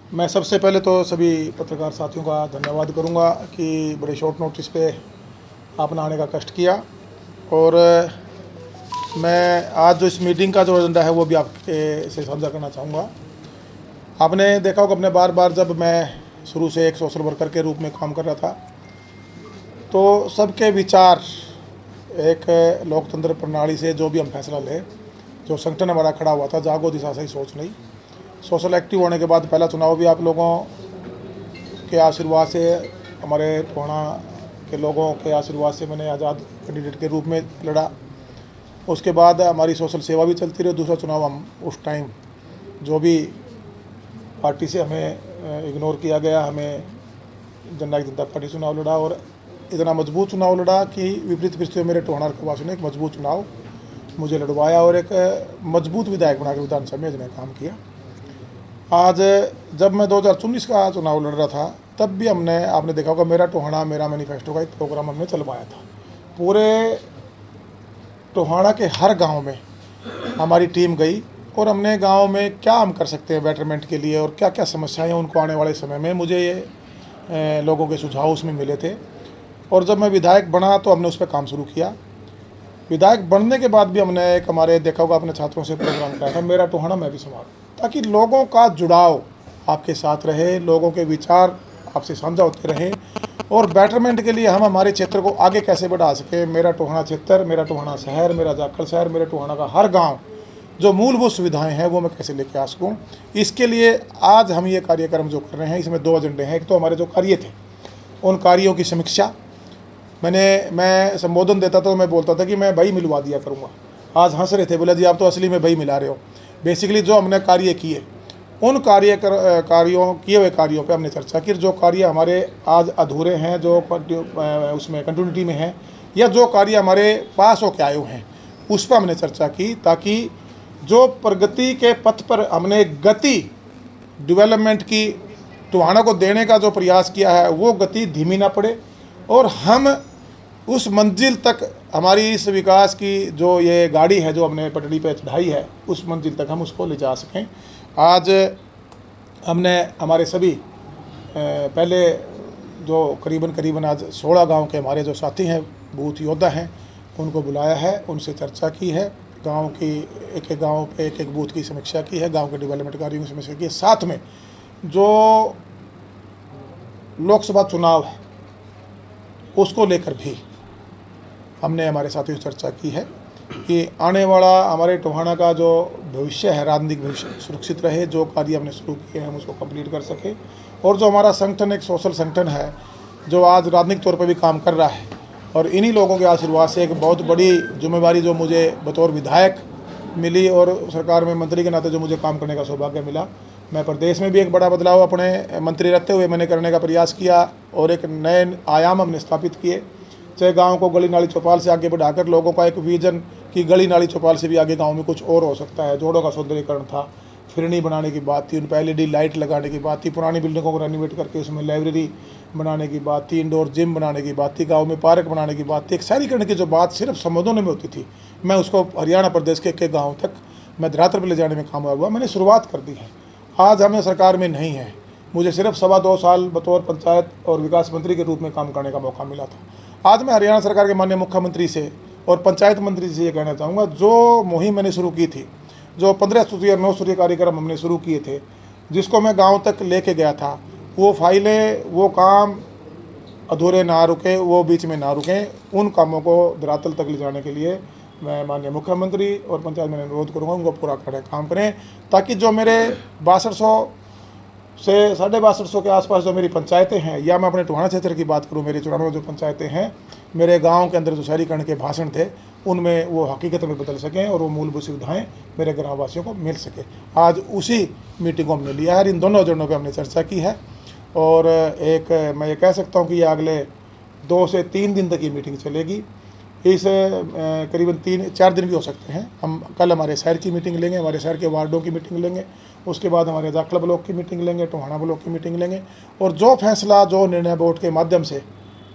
मैं सबसे पहले तो सभी पत्रकार साथियों का धन्यवाद करूंगा कि बड़े शॉर्ट नोटिस पे आपने आने का कष्ट किया। और मैं आज जो इस मीटिंग का जो एजेंडा है वो भी आपके से साझा करना चाहूँगा। आपने देखा होगा अपने बार बार जब मैं शुरू से एक सोशल वर्कर के रूप में काम कर रहा था तो सबके विचार एक लोकतंत्र प्रणाली से जो भी हम फैसला लें, जो संगठन हमारा खड़ा हुआ था जागो दिशा सही सोच नहीं, सोशल एक्टिव होने के बाद पहला चुनाव भी आप लोगों के आशीर्वाद से, हमारे टोहाना के लोगों के आशीर्वाद से मैंने आज़ाद कैंडिडेट के रूप में लड़ा। उसके बाद हमारी सोशल सेवा भी चलती रही। दूसरा चुनाव हम उस टाइम जो भी पार्टी से हमें इग्नोर किया गया, हमें जननायक जनता पार्टी चुनाव लड़ा और इतना मजबूत चुनाव लड़ा कि विपरीत परिस्थितियों में मेरे टोहाना के वासियों ने एक मजबूत चुनाव मुझे लड़वाया और एक मजबूत विधायक बनाकर विधानसभा में मैंने काम किया। आज जब मैं 2019 का चुनाव लड़ रहा था तब भी आपने देखा होगा मेरा टोहाना मेरा मैनिफेस्टो का एक प्रोग्राम हमने चलवाया था। पूरे टोहाना के हर गांव में हमारी टीम गई और हमने गांव में क्या हम कर सकते हैं बेटरमेंट के लिए और क्या क्या समस्याएं उनको आने वाले समय में, मुझे ये लोगों के सुझाव उसमें मिले थे। और जब मैं विधायक बना तो हमने उस पर काम शुरू किया। विधायक बनने के बाद भी हमने एक हमारे देखा होगा अपने छात्रों से प्रोग्राम कराया था, मेरा टोहाना मैं भी संभालूं, ताकि लोगों का जुड़ाव आपके साथ रहे, लोगों के विचार आपसे साझा होते रहें और बेटरमेंट के लिए हम हमारे क्षेत्र को आगे कैसे बढ़ा सकें। मेरा टोहाना क्षेत्र, मेरा टोहाना शहर, मेरा जाखल शहर, मेरे टोहाना का हर गांव जो मूलभूत सुविधाएं हैं वो मैं कैसे लेके आ सकूँ। इसके लिए आज हम ये कार्यक्रम जो कर रहे हैं इसमें 2 एजेंडे हैं। एक तो हमारे जो कार्य थे उन कार्यों की समीक्षा, मैं संबोधन देता था तो मैं बोलता था कि मैं भाई मिलवा दिया करूँगा। आज हंस रहे थे, बोला जी आप तो असली में भाई मिला रहे हो। बेसिकली जो हमने कार्य किए उन कार्यों किए हुए कार्यों पे हमने चर्चा की। जो कार्य हमारे आज अधूरे हैं, जो उसमें कंटिन्यूटी में हैं, या जो कार्य हमारे पास होके आए हुए हैं उस पर हमने चर्चा की, ताकि जो प्रगति के पथ पर हमने गति डेवलपमेंट की टोहाना को देने का जो प्रयास किया है वो गति धीमी ना पड़े और हम उस मंजिल तक, हमारी इस विकास की जो ये गाड़ी है जो हमने पटड़ी पे चढ़ाई है उस मंजिल तक हम उसको ले जा सकें। आज हमने हमारे सभी पहले जो करीबन आज 16 गांव के हमारे जो साथी हैं, बूथ योद्धा हैं, उनको बुलाया है, उनसे चर्चा की है, गांव की एक एक गांव पे एक एक बूथ की समीक्षा की है, गांव के डेवलपमेंट कार्यों की समीक्षा की है। साथ में जो लोकसभा चुनाव है उसको लेकर भी हमने हमारे साथियों से चर्चा की है कि आने वाला हमारे टोहाना का जो भविष्य है, राजनीतिक भविष्य सुरक्षित रहे, जो कार्य हमने शुरू किए हैं हम उसको कंप्लीट कर सके। और जो हमारा संगठन एक सोशल संगठन है जो आज राजनीतिक तौर पर भी काम कर रहा है और इन्हीं लोगों के आशीर्वाद से एक बहुत बड़ी जिम्मेवारी जो मुझे बतौर विधायक मिली और सरकार में मंत्री के नाते जो मुझे काम करने का सौभाग्य मिला, मैं प्रदेश में भी एक बड़ा बदलाव अपने मंत्री रहते हुए मैंने करने का प्रयास किया और एक नए आयाम हमने स्थापित किए। चाहे गांव को गली नाली चौपाल से आगे बढ़ाकर लोगों का एक विजन कि गली नाली चौपाल से भी आगे गांव में कुछ और हो सकता है। जोड़ों का सौंदर्यीकरण था, फिरनी बनाने की बात थी, उन पर LED लाइट लगाने की बात थी, पुरानी बिल्डिंगों को रेनोवेट करके उसमें लाइब्रेरी बनाने की बात थी, इंडोर जिम बनाने की बात थी, गाँव में पार्क बनाने की बात थी। एक शहरीकरण की जो बात सिर्फ संबोधनों में होती थी, मैं उसको हरियाणा प्रदेश के एक गाँव तक मैं धरातल पर ले जाने में कामयाब हुआ। मैंने शुरुआत कर दी है। आज हमें सरकार में नहीं है, मुझे सिर्फ 2.25 साल बतौर पंचायत और विकास मंत्री के रूप में काम करने का मौका मिला था। आज मैं हरियाणा सरकार के माननीय मुख्यमंत्री से और पंचायत मंत्री से ये कहना चाहूँगा, जो मुहिम मैंने शुरू की थी, जो 15 स्तरीय और 9 स्तरीय कार्यक्रम हमने शुरू किए थे, जिसको मैं गांव तक लेके गया था, वो फाइलें, वो काम अधूरे ना रुके, वो बीच में ना रुकें। उन कामों को धरातल तक ले जाने के लिए मैं माननीय मुख्यमंत्री और पंचायत में अनुरोध करूँगा उनको पूरा करें, काम करें, ताकि जो मेरे 6200 से 6250 के आसपास जो मेरी पंचायतें हैं, या मैं अपने टोहाना क्षेत्र की बात करूं, मेरी 94 जो पंचायतें हैं, मेरे गांव के अंदर जो शहरीकरण के भाषण थे उनमें वो हकीकत में बदल सकें और वो मूलभूत सुविधाएं मेरे ग्रामवासियों को मिल सके। आज उसी मीटिंग को हमने लिया है, इन दोनों एजेंडों पर हमने चर्चा की है और एक मैं ये कह सकता हूँ कि ये अगले 2 से 3 दिन तक ये मीटिंग चलेगी। इस करीबन 3-4 दिन भी हो सकते हैं। हम कल हमारे शहर की मीटिंग लेंगे, हमारे शहर के वार्डों की मीटिंग लेंगे, उसके बाद हमारे जाखल ब्लॉक की मीटिंग लेंगे, टोहाना ब्लॉक की मीटिंग लेंगे और जो फैसला, जो निर्णय बोर्ड के माध्यम से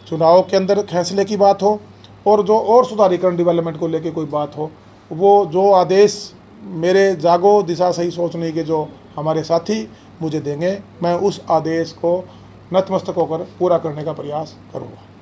चुनाव के अंदर फैसले की बात हो और जो और सुधारीकरण डेवलपमेंट को लेके कोई बात हो, वो जो आदेश मेरे जागो दिशा सही सोचने के जो हमारे साथी मुझे देंगे, मैं उस आदेश को नतमस्तक होकर पूरा करने का प्रयास करूँगा।